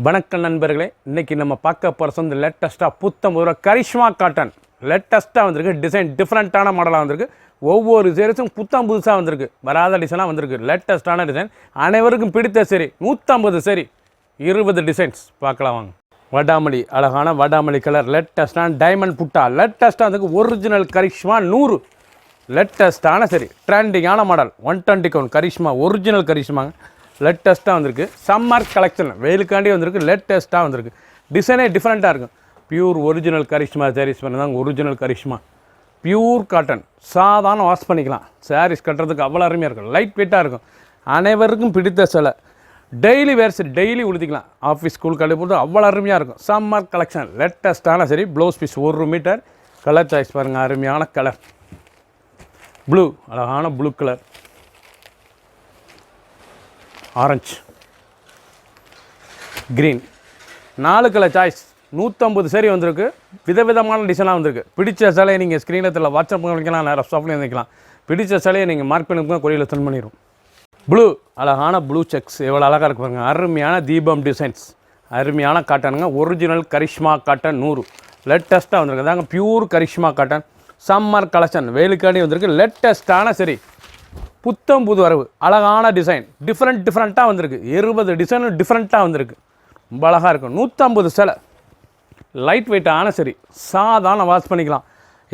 வணக்கம் நண்பர்களே, இன்றைக்கி நம்ம பார்க்க போகிறது வந்து லேட்டஸ்ட்டாக புத்தம் ஒரு கரிஷ்மா காட்டன் லேட்டஸ்ட்டாக வந்திருக்கு. டிசைன் டிஃப்ரெண்ட்டான மாடலாக வந்திருக்கு. ஒவ்வொரு சேரீஸும் புத்தம் புதுசாக வந்திருக்கு. வராத டிசைனாக வந்திருக்கு. லேட்டஸ்ட்டான டிசைன், அனைவருக்கும் பிடித்த சரி. 150 சரி, 20 டிசைன்ஸ் பார்க்கலாம் வாங்க. வடாமல்லி, அழகான வடாமல்லி கலர், லேட்டஸ்ட்டான டைமண்ட் புட்டா, லேட்டஸ்ட்டாக வந்து ஒரிஜினல் கரிஷ்மா 100 லேட்டஸ்ட்டான சரி, ட்ரெண்டிங்கான மாடல் 120 கவுன் கரிஷ்மா, ஒரிஜினல் கரிஷ்மாங்க. லேட்டஸ்ட்டாக வந்திருக்கு. சம்மர் கலெக்ஷன் வெயிலுக்காண்டி வந்திருக்கு. லேட்டஸ்ட்டாக வந்திருக்கு. டிசைனே டிஃப்ரெண்ட்டாக இருக்கும். பியூர் ஒரிஜினல் கரிஷ்மா சாரீஸ் பண்ணதாங்க. ஒரிஜினல் கரிஷ்மா பியூர் காட்டன், சாதாரண வாஷ் பண்ணிக்கலாம். சாரீஸ் கட்டுறதுக்கு அவ்வளோ அருமையாக இருக்கும். லைட் வெயிட்டாக இருக்கும். அனைவருக்கும் பிடித்த சிலை. டெய்லி வேர்ஸ் டெய்லி உடுத்திக்கலாம். ஆஃபீஸ் ஸ்கூல் கடை போட்டு அவ்வளோ அருமையாக இருக்கும். சம்மர் கலெக்ஷன் லேட்டஸ்ட்டான sari. Blouse piece 1 metre. Colour choice பாருங்கள், அருமையான கலர். ப்ளூ, அழகான blue colour, orange, green, 4 colour choice. 150 sari வந்திருக்கு. விதவிதமான டிசைனாக வந்திருக்கு. பிடிச்ச சிலையை நீங்கள் ஸ்க்ரீனில் வாட்ஸ்அப் பண்ணிக்கலாம், நேரம் ஸ்டாப்லேயும் வந்துக்கலாம். பிடிச்ச சிலையை நீங்கள் மார்க் பண்ணி கொரியரில் சென்ட் பண்ணிடும். ப்ளூ, அழகான ப்ளூ செக்ஸ் எவ்வளோ அழகாக இருக்கு பாருங்க. அருமையான தீபம் டிசைன்ஸ், அருமையான காட்டனுங்க. ஒரிஜினல் கரிஷ்மா காட்டன் 100 லேட்டஸ்ட்டாக வந்திருக்கு. அதாங்க pure Karishma cotton. Summer collection வெயிலுக்காண்டி வந்திருக்கு. லேட்டஸ்ட்டான சரி, புத்தம் புது வரவு, அழகான டிசைன், டிஃப்ரெண்ட்டாக வந்திருக்கு. 20 டிசைனும் டிஃப்ரெண்ட்டாக வந்திருக்கு. ரொம்ப அழகாக இருக்கும். 150 சிலை, லைட் வெயிட்டான சரி, சாதாரண வாஷ் பண்ணிக்கலாம்.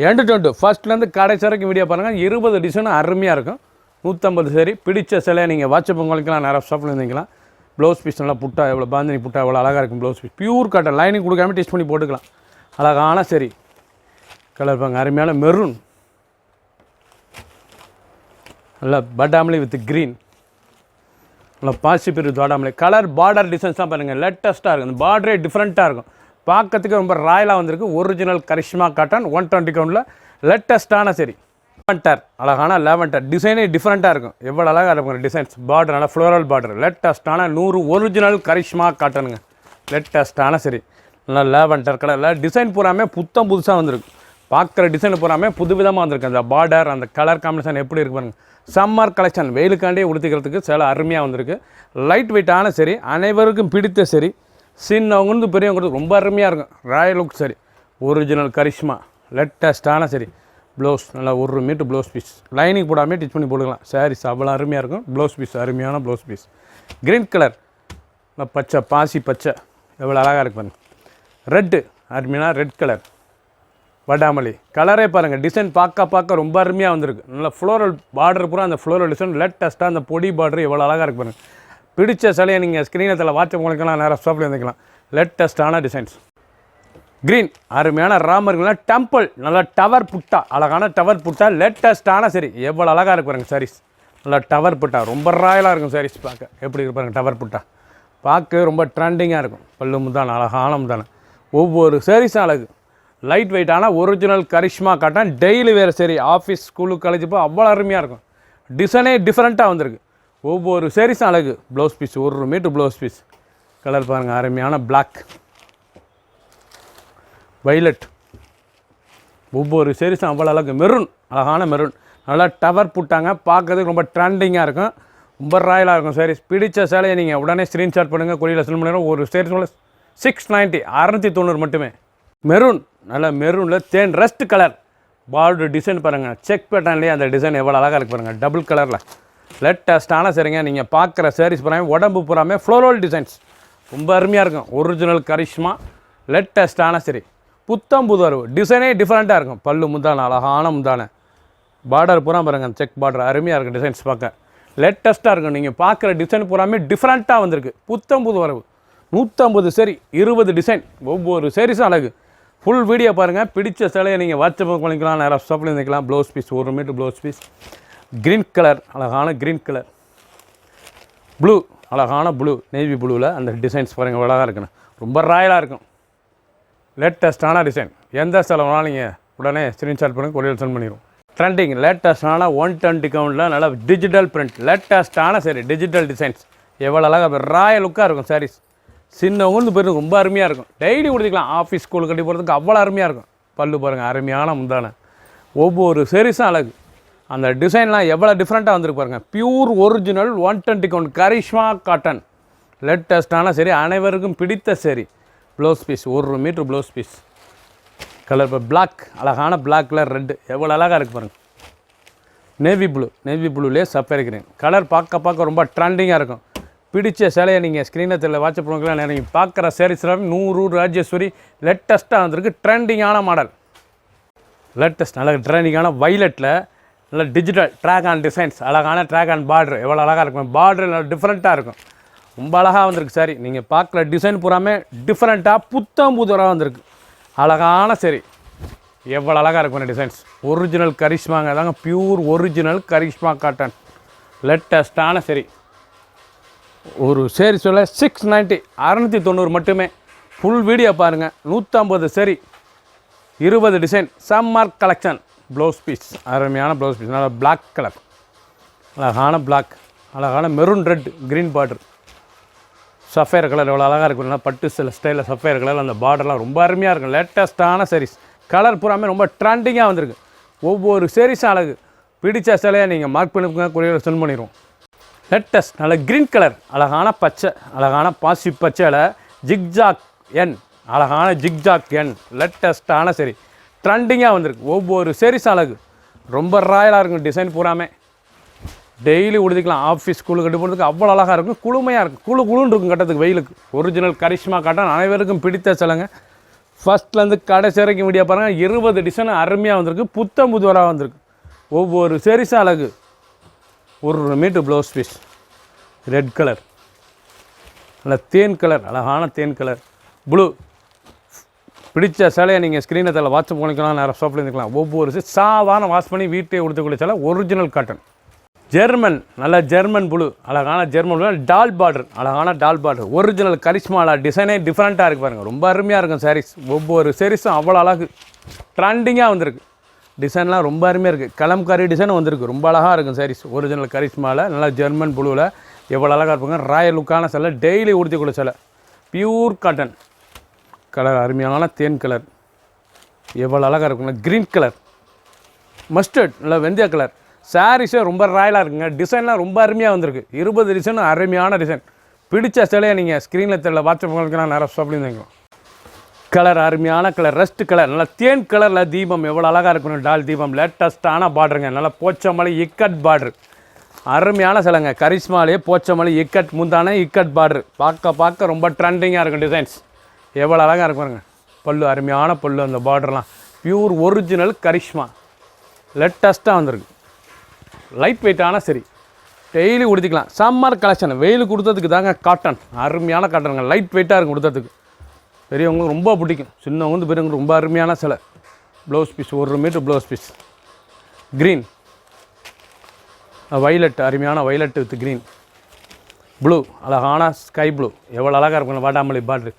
எண்டு டு ஃபர்ஸ்ட்லேருந்து கடைசி வரைக்கும் வீடியோ பாருங்கள். 20 டிசைனும் அருமையாக இருக்கும். 150 சரி. பிடிச்ச சிலையை நீங்கள் வாட்ஸ்அப் பண்ணிக்கலாம், நேரம் ஷாப்பில் இருந்தீங்களா. ப்ளவுஸ் பீஸ் நல்லா புட்டா, எவ்வளோ பாந்தினி புட்டா எவ்வளோ அழகாக இருக்கும். Blouse piece pure cotton, lining கொடுக்காம டெஸ்ட் பண்ணி போட்டுக்கலாம். அழகான சரி கலர் பாருங்க, அருமையான மெரூன், நல்லா படாமலி வித் க்ரீன், நல்லா பாசிபிரி வாடாமலி கலர். பார்டர் டிசைன்ஸ் தான் பாருங்கள், லேட்டஸ்ட்டாக இருக்கும். இந்த பார்டரே டிஃப்ரெண்ட்டாக இருக்கும். பார்க்கறதுக்கு ரொம்ப ராயலாக வந்திருக்கு. ஒரிஜினல் கரிஷ்மா காட்டன் 120 கவுண்டில் லேட்டஸ்ட்டான சரி. லேவெண்டர், அழகான லேவெண்டர் டிசைனே டிஃப்ரெண்ட்டாக இருக்கும். எவ்வளோ அழகாக இருக்கும் டிசைன்ஸ். பார்டர் நல்லா ஃப்ளோரல் பார்டர், லேட்டஸ்ட்டான 100 ஒரிஜினல் கரிஷ்மா காட்டனுங்க. லேட்டஸ்ட்டான சரி, நல்லா லேவெண்டர் கலரில் டிசைன் பூராமே புத்தம் புதுசாக வந்திருக்கு. பார்க்குற டிசைன் பூராமே புதுவிதமாக வந்திருக்கு. அந்த பார்டர், அந்த கலர் காம்பினேஷன் எப்படி இருக்கு பாருங்கள். சம்மர் கலெக்ஷன் வெயிலுக்காண்டே உடுத்திக்கிறதுக்கு சில அருமையாக வந்திருக்கு. லைட் வெயிட்டான சரி, அனைவருக்கும் பிடித்த சரி. சின்னவங்க பெரியவங்களுக்கு ரொம்ப அருமையாக இருக்கும். ராயல் லுக் சரி, ஒரிஜினல் கரிஷ்மா லேட்டஸ்ட்டான சரி. ப்ளவுஸ் நல்லா 1 மீட்டர் ப்ளவுஸ் பீஸ், லைனிங் போடாமல் டிச் பண்ணி போட்டுக்கலாம். சாரீஸ் அவ்வளோ அருமையாக இருக்கும். ப்ளவுஸ் பீஸ் அருமையான ப்ளவுஸ் பீஸ். க்ரீன் கலர், பச்சை பாசி பச்சை எவ்வளோ அழகாக இருக்கு பாருங்கள். ரெட்டு, அருமையான ரெட் கலர். வடாமல்லி கலரே பாருங்கள். டிசைன் பார்க்க ரொம்ப அருமையாக வந்திருக்கு. நல்லா ஃப்ளோரல் பார்டர் பூரா அந்த ஃப்ளோரல் டிசைன். லேட்டஸ்ட்டாக அந்த பொடி பார்டர் எவ்வளோ அழகாக இருக்கு பாருங்கள். பிடிச்ச சிலையை நீங்கள் ஸ்க்ரீனத்தில் வாட்ஸ்அப் பண்ணிக்கலாம், நேராக ஸ்டாப்பில் இருந்துக்கலாம். லேட்டஸ்ட்டான டிசைன்ஸ். க்ரீன், அருமையான ராமர்கள்லாம் டெம்பிள், நல்லா டவர் புட்டா, அழகான டவர் புட்டா லேட்டஸ்ட்டான சரி. எவ்வளோ அழகாக இருக்கு பாருங்கள் சாரீஸ். நல்லா டவர் புட்டா ரொம்ப ராயலாக இருக்கும் சாரீஸ். பார்க்க எப்படி இருக்கு பாருங்கள். டவர் புட்டா பார்க்க ரொம்ப ட்ரெண்டிங்காக இருக்கும். பல்லு முந்தான, அழகான முந்தான. ஒவ்வொரு சாரீஸும் அழகு. லைட் வெயிட்டான ஒரிஜினல் கரிஷ்மா காட்டன் டெய்லி வேறு சரி. ஆஃபீஸ் ஸ்கூலுக்கு காலேஜ் போய் அவ்வளோ அருமையாக இருக்கும். டிசைனே டிஃப்ரெண்ட்டாக வந்திருக்கு. ஒவ்வொரு சாரீஸும் அழகு. Blouse piece 1 metre blouse piece. Colour பாருங்கள், அருமையான பிளாக், வைலட். ஒவ்வொரு சாரீஸும் அவ்வளோ அழகு. மெரூன், அழகான மெரூன், நல்லா டவர் புட்டாங்க. பார்க்கறதுக்கு ரொம்ப ட்ரெண்டிங்காக இருக்கும். ரொம்ப ராயலாக இருக்கும் சாரீஸ். பிடிச்ச சேலையை நீங்கள் உடனே ஸ்க்ரீன்ஷாட் பண்ணுங்கள், கொரியரில் சென்ட் பண்ணிடுறோம். ஒரு சாரீஸ் 690 690 மட்டுமே. மெரூன், நல்லா மெரூனில் தேன் ரஸ்ட் கலர். பார்டர் டிசைன் பாருங்கள். செக் பேட்டர்ன்லேயே அந்த டிசைன் எவ்வளோ அழகாக இருக்கு பாருங்கள். டபுள் கலரில் லேட்டஸ்ட்டான சரிங்க. நீங்கள் பார்க்குற சாரீஸ் பூராமே உடம்பு பூராமே ஃப்ளோரல் டிசைன்ஸ் ரொம்ப அருமையாக இருக்கும். ஒரிஜினல் கரிஷ்மா லேட்டஸ்ட்டான சரி. புத்தம் புது வரவு. டிசைனே டிஃப்ரெண்ட்டாக இருக்கும். பல்லு முந்தான, அழகான முந்தான. பார்டர் பூரா பாருங்கள், செக் பார்டர் அருமையாக இருக்கும். டிசைன்ஸ் பார்க்க லேட்டஸ்ட்டாக இருக்கும். நீங்கள் பார்க்குற டிசைன் பூராமே டிஃப்ரெண்ட்டாக வந்திருக்கு. புத்தம் புது வரவு. 150 சரி, 20 டிசைன். ஒவ்வொரு சாரீஸும் அழகு. ஃபுல் வீடியோ பாருங்கள். பிடிச்ச சிலையை நீங்கள் வாட்ஸ்அப் பண்ணிக்கலாம், நேராக ஸ்டாப்பில் இருந்துக்கலாம். Blouse piece 1 metre blouse piece. Green colour, அழகான க்ரீன் கலர். ப்ளூ, அழகான ப்ளூ, நேவி ப்ளூவில் அந்த டிசைன்ஸ் பாருங்கள் அழகாக இருக்குன்னு. ரொம்ப ராயலாக இருக்கும். லேட்டஸ்ட்டான டிசைன். எந்த செலவுனாலும் நீங்கள் உடனே ஸ்க்ரீன்ஷாட் பண்ணி கொரியர் சென்ட் பண்ணிடுவோம். ட்ரெண்டிங் லேட்டஸ்ட்டான 120 கவுண்டில் நல்லா டிஜிட்டல் பிரிண்ட். லேட்டஸ்ட்டான சரி, டிஜிட்டல் டிசைன்ஸ் எவ்வளோ அழகாக ராயல் லுக்காக இருக்கும் சாரீஸ். சின்னவங்க பேர் ரொம்ப அருமையாக இருக்கும். டெய்லி கொடுத்துக்கலாம். ஆஃபீஸ் ஸ்கூலுக்கு கட்டி போகிறதுக்கு அவ்வளோ அருமையாக இருக்கும். பல்லு பாருங்கள், அருமையான முந்தான. ஒவ்வொரு சாரீஸும் அழகு. அந்த டிசைன்லாம் எவ்வளோ டிஃப்ரெண்ட்டாக வந்துருக்கு பாருங்கள். Pure original 120 count Karishma cotton லேட்டஸ்ட்டான சரி, அனைவருக்கும் பிடித்த sari. Blouse piece 1 metre blouse piece. Colour இப்போ பிளாக், அழகான பிளாக் கலர் ரெட்டு எவ்வளோ அழகாக இருக்குது பாருங்கள். நேவி ப்ளூலேயே சஃபேர் கிரீன் கலர் பார்க்க ரொம்ப ட்ரெண்டிங்காக இருக்கும். பிடிச்ச சேலையை நீங்கள் ஸ்க்ரீனில் தெரியல வாட்ஸ்அப் பண்ணுறீங்களா, நீங்கள் பார்க்குற சேரீஸ் 100 ராஜேஸ்வரி லேட்டஸ்ட்டாக வந்திருக்கு. ட்ரெண்டிங்கான மாடல், லேட்டஸ்ட் நல்ல ட்ரெண்டிங்கான வைலட்டில் நல்ல டிஜிட்டல் ட்ராக் ஆன் டிசைன்ஸ், அழகான ட்ராக் ஆன் பார்டர் எவ்வளோ அழகாக இருக்கும். பார்டர் நல்லா டிஃப்ரெண்ட்டாக இருக்கும், ரொம்ப அழகாக வந்திருக்கு சாரி. நீங்கள் பார்க்குற டிசைன் பூராமே டிஃப்ரெண்ட்டாக புத்தம்புதுராக வந்திருக்கு. அழகான சரி, எவ்வளோ அழகாக இருக்கும் டிசைன்ஸ். ஒரிஜினல் கரிஷ்மாங்க தாங்க, பியூர் ஒரிஜினல் கரிஷ்மா காட்டன் லேட்டஸ்ட்டான சரி. ஒரு சரி சொல்ல 690 690 மட்டுமே. ஃபுல் வீடியோ பாருங்கள். 150 சரி, 20 design, summer collection. Blouse piece அருமையான ப்ளவுஸ் பீஸ், நல்லா பிளாக் கலர், அழகான பிளாக், அழகான maroon red green border, sapphire colour எவ்வளோ அழகாக இருக்கும். நல்லா பட்டு சில ஸ்டைலில் சஃபேர் கலர், அந்த பார்டர்லாம் ரொம்ப அருமையாக இருக்கும். லேட்டஸ்ட்டான சாரீஸ், கலர் பூராமே ரொம்ப ட்ரெண்டிங்காக வந்திருக்கு. ஒவ்வொரு சாரீஸும் அழகு. பிடிச்ச சிலையை நீங்கள் மார்க் பண்ணி கொரியர் சென்ட் பண்ணிடுவோம். லேட்டஸ்ட் நல்ல க்ரீன் கலர், அழகான பச்சை, அழகான பாசி பச்சையில் ஜிக்ஜாக் என், அழகான ஜிக்ஜாக் என் லேட்டஸ்ட்டான சரி, ட்ரெண்டிங்காக வந்திருக்கு. ஒவ்வொரு சாரீஸ் அழகு, ரொம்ப ராயலாக இருக்கும். டிசைன் பூராமே டெய்லி உடுத்திக்கலாம். ஆஃபீஸ் ஸ்கூலுக்கு கட்டி போகிறதுக்கு அவ்வளோ அழகாக இருக்கும். குளுமையாக இருக்கும், குளுன்னு இருக்கும் கட்டத்துக்கு வெயிலுக்கு. ஒரிஜினல் கரிஷ்மா காட்டன் அனைவருக்கும் பிடித்த சிலைங்க. ஃபஸ்ட்லேருந்து கடைசி வரைக்கும் வீடியோ பாருங்கள். 20 டிசைன் அருமையாக வந்திருக்கு, புத்தம்புதுவராக வந்திருக்கு. ஒவ்வொரு சாரீஸும் அழகு. 1 metre blouse piece, red colour, நல்ல தேன் கலர், அழகான தேன் கலர், ப்ளூ. பிடிச்ச சேலையை நீங்கள் ஸ்க்ரீனை தலை வாட்ஸ்அப் பண்ணிக்கலாம், நேரம் ஷாப்பில் இருந்துக்கலாம். ஒவ்வொரு சாதாரண வாஷ் பண்ணி வீட்டே கொடுத்துக்கூடிய சேலை ஒரிஜினல் காட்டன். ஜெர்மன் நல்ல ஜெர்மன் ப்ளூ, அழகான ஜெர்மன் ப்ளூ, டால் பார்டர், அழகான டால் பார்டர், ஒரிஜினல் கரிஷ்மாவில் டிசைனே டிஃப்ரெண்ட்டாக இருக்குது பாருங்கள். ரொம்ப அருமையாக இருக்கும் சாரீஸ். ஒவ்வொரு சாரீஸும் அவ்வளோ அழகு, ட்ரெண்டிங்காக வந்திருக்கு. டிசைன்லாம் ரொம்ப அருமையாக இருக்குது. கலம்காரி டிசைன் வந்திருக்கு, ரொம்ப அழகாக இருக்கும் சாரீஸ். ஒரிஜினல் கரிஷ்மாவில் நல்லா ஜெர்மன் ப்ளூவில் எவ்வளோ அழகாக இருப்பாங்க. ராயல் லுக்கான சிலை, டெய்லி உடுத்திக்கூடிய சிலை, பியூர் காட்டன் கலர், அருமையான தேன் கலர் எவ்வளோ அழகாக இருக்குங்க. க்ரீன் கலர், மஸ்டர்ட் நல்லா வெந்தய கலர். சாரீஸே ரொம்ப ராயலாக இருக்குங்க. டிசைன்லாம் ரொம்ப அருமையாக வந்திருக்கு. 20 டிசைன் அருமையான டிசைன். பிடிச்ச சிலையை நீங்கள் ஸ்க்ரீனில் தெரியல வாட்ஸ்அப் பண்ணிக்கலாம், நேரம் ஷாப்லேருந்து கலர் அருமையான கலர், ரெஸ்ட் கலர், நல்லா தேன் கலரில் தீபம் எவ்வளோ அழகாக இருக்கணும். டால் தீபம் லேட்டஸ்ட்டான பார்டருங்க, நல்லா போச்சமலை இக்கட் பார்டர், அருமையான சிலைங்க. கரிஷ்மாலே போச்சமலை இக்கட் முந்தான இக்கட் பார்டர் பார்க்க ரொம்ப ட்ரெண்டிங்காக இருக்கும். டிசைன்ஸ் எவ்வளோ அழகாக இருக்குங்க. பல்லு அருமையான பல்லு, அந்த பார்டர்லாம் பியூர் ஒரிஜினல் கரிஷ்மா லேட்டஸ்ட்டாக வந்திருக்கு. லைட் வெயிட்டான சரி, டெய்லி உடுத்திக்கலாம். சம்மர் கலெக்ஷன், வெயில் கொடுத்ததுக்கு தாங்க காட்டன், அருமையான காட்டனுங்க. லைட் வெயிட்டாக இருக்கும் கொடுத்ததுக்கு, பெரியவங்களுக்கு ரொம்ப பிடிக்கும். சின்னவங்க வந்து பெரியவங்களுக்கு ரொம்ப அருமையான சிலை. Blouse piece 1 metre blouse piece, green violet, அருமையான வைலட் வித் க்ரீன், ப்ளூ அழகான ஸ்கை ப்ளூ எவ்வளோ அழகாக இருக்கும். வாடாமல்லி பார்டர்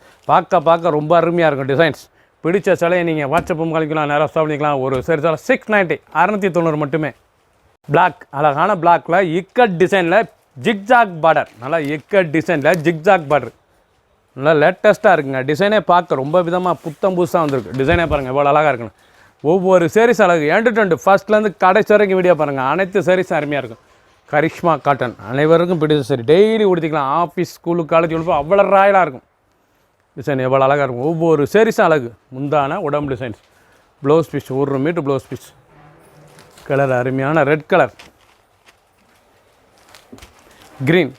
பார்க்க ரொம்ப அருமையாக இருக்கும். டிசைன்ஸ் பிடிச்ச சிலையை நீங்கள் வாட்ஸ்அப்பும் கழிக்கலாம், நேரம் ஸ்டாப் பண்ணிக்கலாம். ஒரு சரி சிலை 690 690 மட்டுமே. பிளாக் அழகான பிளாக்கில் இக்கட் டிசைனில் ஜிக்ஜாக் பார்டர், நல்லா இக்கட் டிசைனில் ஜிக்ஜாக் பார்டர் நல்லா லேட்டஸ்ட்டாக இருக்குங்க. டிசைனே பார்க்க ரொம்ப விதமாக புத்தம் புதுசாக வந்திருக்கு. டிசைனே பாருங்கள் எவ்வளோ அழகாக இருக்குன்னு. ஒவ்வொரு சாரீஸ் அழகு. எண்டு ஃபஸ்ட்லேருந்து கடைசி வரைக்கும் வீடியோ பாருங்கள். அனைத்து சாரீஸும் அருமையாக இருக்கும். கரிஷ்மா காட்டன் அனைவருக்கும் பிடிச்ச சரி, டெய்லி உடுத்திக்கலாம். ஆஃபீஸ் ஸ்கூலுக்கு காலேஜ் உழுப்போ அவ்வளோ ராயலாக இருக்கும். டிசைன் எவ்வளோ அழகாக இருக்கும். ஒவ்வொரு சாரீஸும் அழகு. முந்தான உடம்பு designs. Blouse piece 1 metre blouse piece, colour அருமையான ரெட் கலர், க்ரீன்,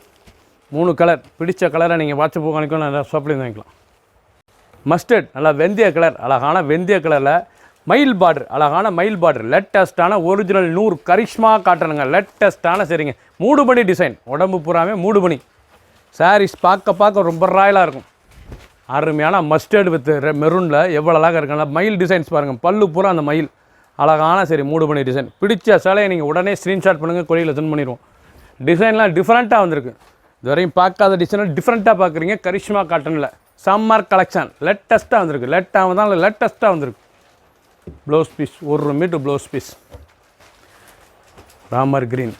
3 கலர். பிடிச்ச கலரை நீங்கள் வாட்ஸ்அப் காணிக்கலாம், நல்லா ஷாப்லேயும் வாங்கிக்கலாம். மஸ்டர்ட் நல்லா வெந்தய கலர், அழகான வெந்தய கலரில் மயில் பார்டர், அழகான மயில் பார்டர், லேட்டஸ்ட்டான ஒரிஜினல் 100 கரிஷ்மா காட்டனுங்க. லேட்டஸ்ட்டான சரிங்க. மூடுபனி டிசைன், உடம்பு பூராமே மூடுபனி. சாரீஸ் பார்க்க ரொம்ப ராயலாக இருக்கும். அருமையான மஸ்டர்டு வித் மெரூனில் எவ்வளோ அழகாக இருக்குங்களா. மயில் டிசைன்ஸ் பாருங்கள், பல்லு பூரா அந்த மயில், அழகான சரி மூடுபனி டிசைன். பிடிச்ச சிலையை நீங்கள் உடனே ஸ்க்ரீன்ஷாட் பண்ணுங்கள், கொரியரில் சென்ட் பண்ணிடுவோம். டிசைன்லாம் டிஃப்ரெண்ட்டாக வந்திருக்கு. இதுவரையும் பார்க்காத டிசைனாக டிஃப்ரெண்ட்டாக பார்க்குறீங்க. கரிஷ்மா காட்டனில் சம்மர் கலெக்ஷன் லேட்டஸ்ட்டாக வந்திருக்கு. லேட்டாக தான் லேட்டஸ்ட்டாக வந்திருக்கு. Blouse piece 1 metre blouse piece, Ramar green,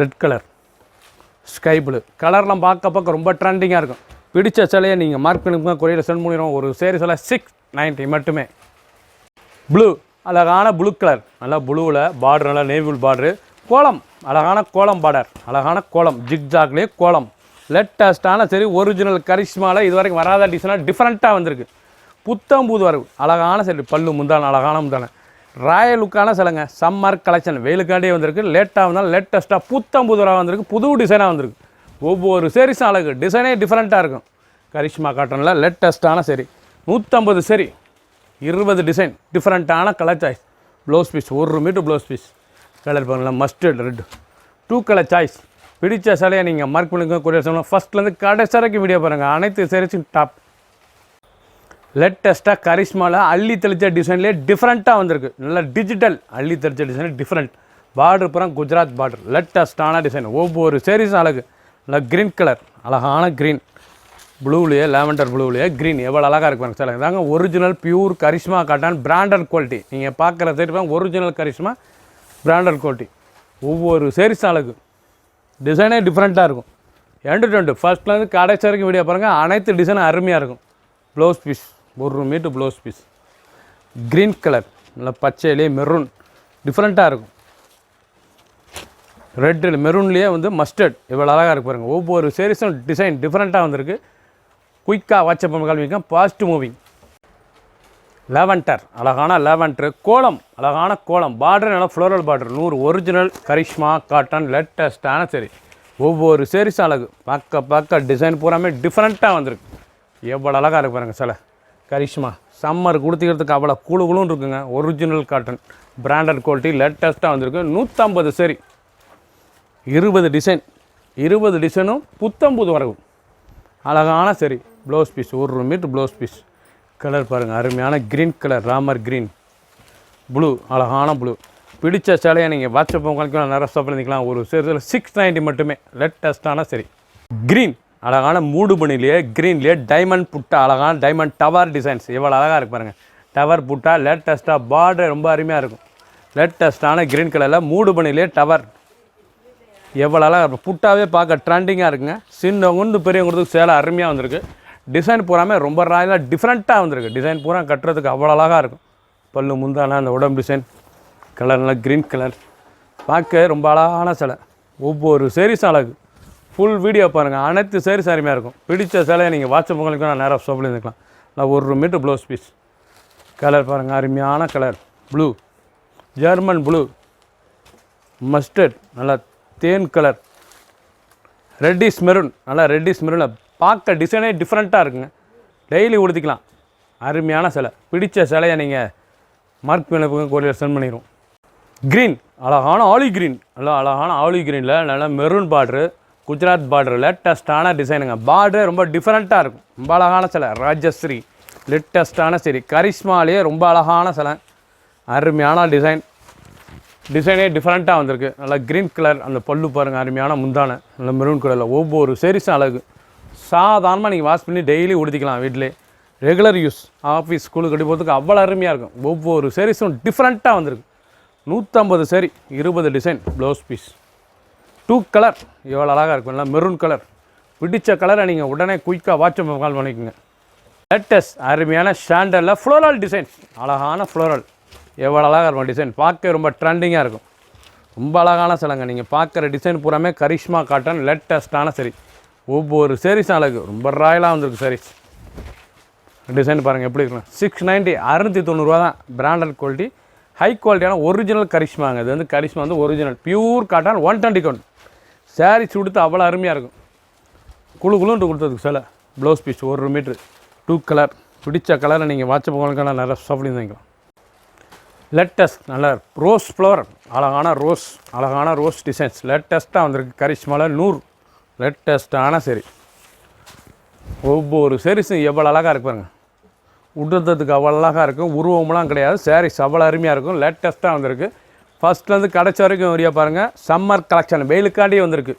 red colour, sky blue கலர்லாம் பார்க்க ரொம்ப ட்ரெண்டிங்காக இருக்கும். பிடிச்ச சிலையை நீங்கள் மார்க் பண்ணி கொரியரில் சென்ட் பண்ணிடுவோம். ஒரு சேரீ சிலை 690 மட்டுமே. ப்ளூ அழகான ப்ளூ கலர், நல்லா ப்ளூவில் பார்டர், நல்லா நேவி ப்ளூ பார்டரு, கோலம் அழகான கோலம் பார்டர், அழகான கோலம் ஜிக்ஜாக்லேயே கோலம் லேட்டஸ்ட்டான சரி ஒரிஜினல் கரிஷ்மாவில் இது வரைக்கும் வராத டிசைனாக டிஃப்ரெண்ட்டாக வந்திருக்கு. புத்தம் புது வரவு அழகான சரி பல்லு முந்தான அழகான முந்தான ராயல் லுக்கான சிலங்க சம்மர் கலெக்ஷன் வெயிலுக்காண்டியே வந்திருக்கு. லேட்டாக வந்தாலும் லேட்டஸ்ட்டாக புத்தம் புது வரவு வந்திருக்கு. புது டிசைனாக வந்திருக்கு. ஒவ்வொரு சேரீஸும் அழகு டிசைனே டிஃப்ரெண்ட்டாக இருக்கும். கரிஷ்மா காட்டனில் லேட்டஸ்ட்டான சரி 150 சரி 20 டிசைன் டிஃப்ரெண்ட்டான colour choice. Blouse piece 1 metre blouse piece colour பாருங்களா மஸ்டர்ட் ரெட் 2 கலர் சாய்ஸ். பிடிச்ச சிலையை நீங்கள் மார்க் பண்ணிக்கோங்க. கொரியர் சொல்லணும். ஃபஸ்ட்லேருந்து கடைசி வரைக்கும் வீடியோ பாருங்கள். அனைத்து சேரீஸும் டாப் லேட்டஸ்ட்டாக கரிஷ்மாவில் அள்ளி தெளிச்ச டிசைன்லேயே டிஃப்ரெண்ட்டாக வந்திருக்கு. நல்லா டிஜிட்டல் அள்ளி தெளிச்ச டிசைன் டிஃப்ரெண்ட். பார்டர் புறம் குஜராத் பார்டர் லேட்டஸ்ட்டான டிசைன். ஒவ்வொரு சேரீஸும் அழகு. நல்லா க்ரீன் கலர் அழகான க்ரீன் ப்ளூலேயே லேவண்டர் ப்ளூலேயே க்ரீன் எவ்வளோ அழகாக இருக்கு சார். இதாங்க original pure Karishma cotton branded quality. நீங்கள் பார்க்குற சரி ஒரிஜினல் கரிஷ்மா பிராண்டட் குவாலிட்டி. ஒவ்வொரு சேரீஸும் அழகு டிசைனே டிஃப்ரெண்ட்டாக இருக்கும். 2 ஃபஸ்ட்லேருந்து கடைசி வரைக்கும் வீடியோ பாருங்கள். அனைத்து டிசைனும் அருமையாக இருக்கும். Blouse piece 1 metre blouse piece green colour நல்லா பச்சையிலே மெரூன் டிஃப்ரெண்ட்டாக இருக்கும். ரெட்டில் மெரூன்லேயே வந்து மஸ்டர்ட் இவ்வளோ அழகாக இருக்கு பாருங்கள். ஒவ்வொரு சேரீஸும் டிசைன் டிஃப்ரெண்ட்டாக வந்திருக்கு. குயிக்காக வாட்ஸ்அப் பண்ண காமிக்க பாஸ்ட் மூவிங் லேவண்டர் அழகான லேவண்டர் கோலம் அழகான கோலம் பார்டர் நல்லா floral border 100 original Karishma cotton லேட்டஸ்ட்டான சரி. ஒவ்வொரு சேரீஸும் அழகு பார்க்க டிசைன் பூராமே டிஃப்ரெண்ட்டாக வந்திருக்கு. எவ்வளோ அழகாக இருக்கு பாருங்கள் சில கரிஷ்மா சம்மர் கொடுத்துக்கிறதுக்கு அவ்வளோ குழுன்னு இருக்குங்க. ஒரிஜினல் காட்டன் பிராண்டட் குவாலிட்டி லேட்டஸ்ட்டாக வந்திருக்கு. 150 சரி 20 டிசைன் 20 டிசைனும் புத்தம்புது வரவும் அழகான சரி. Blouse piece 1 metre blouse piece colour பாருங்கள் அருமையான க்ரீன் கலர் ராமர் க்ரீன் ப்ளூ அழகான ப்ளூ. பிடிச்ச சேலையை நீங்கள் வாட்ஸ்அப் உங்களுக்கு நிறைய ஸ்டாப் பண்ணிக்கலாம். ஒரு சேரில் 690 மட்டுமே லேட்டஸ்ட்டான சரி. க்ரீன் அழகான மூடு பணிலேயே க்ரீன்லேயே டைமண்ட் புட்டா அழகான டைமண்ட் டவர் டிசைன்ஸ் எவ்வளோ அழகாக இருக்கு பாருங்கள். டவர் புட்டா லேட்டஸ்ட்டாக பார்டர் ரொம்ப அருமையாக இருக்கும். லேட்டஸ்ட்டான க்ரீன் கலரில் மூடு பணிலேயே டவர் எவ்வளோ அழகாக இருக்கும். புட்டாவே பார்க்க ட்ரெண்டிங்காக இருக்குங்க. சின்னவங்க பெரியவங்களுக்கு சேலை அருமையாக வந்திருக்கு. டிசைன் பூராமே ரொம்ப ராயலாக டிஃப்ரெண்ட்டாக வந்திருக்கு. டிசைன் பூரா கட்டுறதுக்கு அவ்வளோ அழகாக இருக்கும். பல்லு முந்தான அந்த உடம்பு டிசைன் கலர் நல்லா க்ரீன் கலர் பார்க்க ரொம்ப அழகான சேலை. ஒவ்வொரு சேரீஸும் அழகு. ஃபுல் வீடியோ பாருங்கள். அனைத்து சேரீஸ் அருமையாக இருக்கும். பிடிச்ச சேலையை நீங்கள் வாட்ஸ்அப் உங்களுக்கு நான் நேராக ஷாப்பில் இருந்துக்கலாம். நான் 1 மீட்டர் ப்ளவுஸ் பீஸ் கலர் பாருங்கள் அருமையான colour blue German blue mustard நல்லா தேன் கலர் ரெட்டிஷ் மெரூன் நல்லா ரெட்டிஷ் மெரூனில் பார்க்க டிசைனே டிஃப்ரெண்ட்டாக இருக்குங்க. டெய்லி உடுத்திக்கலாம். அருமையான சிலை. பிடிச்ச சிலையை நீங்கள் மார்க் பண்ணி கொரியர் சென்ட் பண்ணிடுவோம். க்ரீன் அழகான ஆலிவ் க்ரீன் நல்லா அழகான ஆலிவ் க்ரீனில் நல்லா மெரூன் பார்டரு குஜராத் பார்டர் லேட்டஸ்ட்டான டிசைனுங்க. பார்டரே ரொம்ப டிஃப்ரெண்ட்டாக இருக்கும். ரொம்ப அழகான சிலை ராஜஸ்ரீ லேட்டஸ்ட்டான சரி கரிஷ்மாலேயே ரொம்ப அழகான சிலை அருமையான டிசைனே டிஃப்ரெண்ட்டாக வந்திருக்கு. நல்லா க்ரீன் கலர் அந்த பல்லு பாருங்கள் அருமையான முந்தான நல்லா மெரூன் கலரில். ஒவ்வொரு சேரீஸும் அழகு. சாதாரணமாக நீங்கள் வாஷ் பண்ணி டெய்லி உடுத்திக்கலாம். வீட்டிலே ரெகுலர் யூஸ் ஆஃபீஸ் ஸ்கூலுக்கு கட்டி போகிறதுக்கு அவ்வளோ அருமையாக இருக்கும். ஒவ்வொரு சேரீஸும் டிஃப்ரெண்ட்டாக வந்திருக்கு. 150 சரி 20 டிசைன் ப்ளவுஸ் பீஸ் 2 கலர் எவ்வளோ அழகாக இருக்கும். இல்லை மெரூன் கலர். பிடிச்ச கலரை நீங்கள் உடனே குயிக்காக வாட்ஸ்அப் கால் பண்ணிக்கோங்க. லேட்டஸ்ட் அருமையான ஷாண்டலில் ஃப்ளோரல் டிசைன்ஸ் அழகான ஃப்ளோரல் எவ்வளோ அழகாக இருக்கும். டிசைன் பார்க்க ரொம்ப ட்ரெண்டிங்காக இருக்கும். ரொம்ப அழகான சிலைங்க. நீங்கள் பார்க்குற டிசைன் பூராமே கரிஷ்மா காட்டன் லேட்டஸ்ட்டான சரி. ஒவ்வொரு சேரீஸும் அழகு. ரொம்ப ராயலாக வந்திருக்கு சாரீஸ். டிசைன் பாருங்கள் எப்படி இருக்குங்க. 690 690 தான். பிராண்டட் குவாலிட்டி ஹை குவாலிட்டியான ஒரிஜினல் கரிஷ்மாங்க. இது வந்து கரிஷ்மா வந்து original pure cotton 120 count sarees கொடுத்து அவ்வளோ அருமையாக இருக்கும். குழுன்னு கொடுத்ததுக்கு சில ப்ளவுஸ் பீஸ் 1 மீட்ரு 2 கலர். பிடிச்ச கலரை நீங்கள் வாட்ஸ்அப் உங்களுக்கு நிறைய ஷாப்பில் வாங்கிக்கலாம். லேட்டஸ்ட் நல்ல ரோஸ் ஃப்ளவர் அழகான ரோஸ் டிசைன்ஸ் லேட்டஸ்ட்டாக வந்திருக்கு. கரிஷ்மாவில் 100 லேட்டஸ்ட்டான சரி. ஒவ்வொரு சேரீஸும் எவ்வளோ அழகாக இருக்கு பாருங்க. உடுறதுக்கு அவ்வளோ அழகாக இருக்கும். உருவம்லாம் கிடையாது. சாரீஸ் அவ்வளோ அருமையாக இருக்கும். லேட்டஸ்ட்டாக வந்திருக்கு. ஃபஸ்ட்லேருந்து கடைசி வரைக்கும் வரியா பாருங்கள். சம்மர் கலெக்ஷன் வெயிலுக்காண்டியே வந்திருக்கு.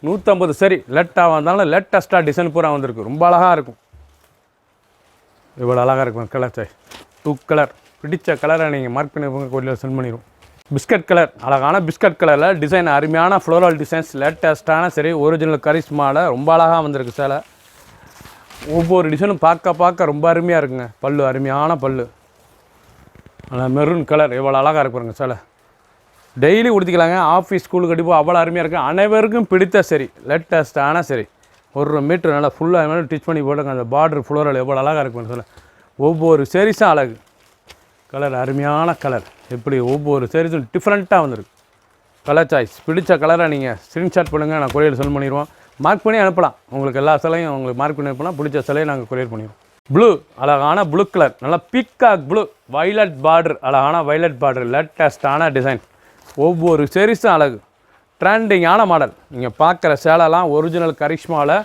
150 சரி லேட்டாக வந்தாலும் லேட்டஸ்ட்டாக டிசைன் பூரா வந்திருக்கு. ரொம்ப அழகாக இருக்கும். இவ்வளோ அழகாக இருக்கும் கலர் சாய்ஸ் 2 கலர். பிடிச்ச கலரை நீங்கள் மார்க் பண்ணி கோயிலில் சென்ட் பண்ணிடுவோம். பிஸ்கட் கலர் அழகான பிஸ்கட் கலரில் டிசைன் அருமையான ஃப்ளோரல் டிசைன்ஸ் லேட்டஸ்ட்டான சரி ஒரிஜினல் கரிஷ்மாவில் ரொம்ப அழகாக வந்திருக்கு சேலை. ஒவ்வொரு டிசைனும் பார்க்க ரொம்ப அருமையாக இருக்குங்க. பல்லு அருமையான பல்லு மெரூன் கலர் எவ்வளோ அழகாக இருக்குங்க சேலை. டெய்லி உடுத்திக்கலாங்க. ஆஃபீஸ் ஸ்கூலுக்கு கட்டிப்போ அவ்வளோ அருமையாக இருக்குது. அனைவருக்கும் பிடித்த சரி லேட்டஸ்ட்டான சரி 1 மீட்டர் நல்லா ஃபுல்லாக டிச் பண்ணி போட்டுங்க. அந்த பார்டர் ஃப்ளோரல் எவ்வளோ அழகாக இருக்குன்னு சொல்ல. ஒவ்வொரு சேரீஸும் அழகு. கலர் அருமையான கலர். எப்படி ஒவ்வொரு சேரீஸும் டிஃப்ரெண்ட்டாக வந்திருக்கு. கலர் சாய்ஸ் பிடிச்ச கலரை நீங்கள் ஸ்க்ரீன்ஷாட் பண்ணுங்கள், நான் கொரியர் சென்ட் பண்ணிடுவோம். மார்க் பண்ணி அனுப்பலாம். உங்களுக்கு எல்லா சிலையும் உங்களுக்கு மார்க் பண்ணி அனுப்பலாம். பிடிச்ச சிலையை நாங்கள் கொரியர் பண்ணிடுவோம். ப்ளூ, அழகான ப்ளூ கலர், நல்லா பீக்காக் ப்ளூ, வைலட் பார்டர், அழகான வைலட் பார்டர், லேட்டஸ்டான டிசைன். ஒவ்வொரு சேரீஸும் அழகு. ட்ரெண்டிங்கான மாடல். நீங்கள் பார்க்குற சேலைலாம் ஒரிஜினல் கரிஷ்மாவில்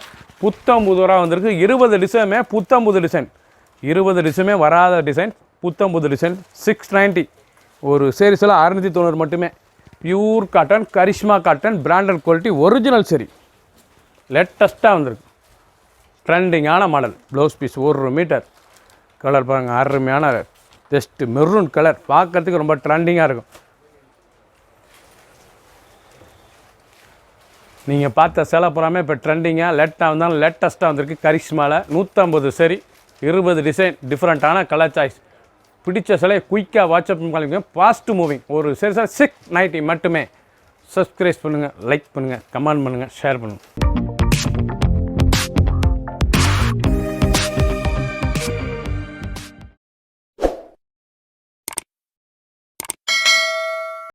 புத்தம்புதுராக வந்திருக்கு. 20 டிசைனுமே புத்தம்புது டிசைன். 20 டிசைனுமே வராத டிசைன், புத்தம்புது டிசைன். 690 ஒரு சேரீஸில் 690 மட்டுமே. Pure cotton, Karishma cotton, branded quality, original sari. லேட்டஸ்ட்டாக வந்திருக்கு. ட்ரெண்டிங்கான model. Blouse piece 1 metre. Colour பாருங்கள், அருமையான ஜஸ்ட் மெரூன் கலர். பார்க்குறதுக்கு ரொம்ப ட்ரெண்டிங்காக இருக்கும். நீங்கள் பார்த்த சேலை பூராமே இப்போ ட்ரெண்டிங்காக லேட்டாக வந்தாலும் லேட்டஸ்ட்டாக வந்திருக்கு. கரிஷ்மாவில் 150 சரி, 20 டிசைன், டிஃப்ரெண்ட்டான கலர் சாய்ஸ். பிடிச்ச சிலையை குயிக்காக வாட்ஸ்அப் காலிங்க. Fast moving. ஒரு சரி 690 மட்டுமே. சப்ஸ்கிரைப் பண்ணுங்கள், லைக் பண்ணுங்கள், கமெண்ட் பண்ணுங்கள், ஷேர் பண்ணுங்கள்.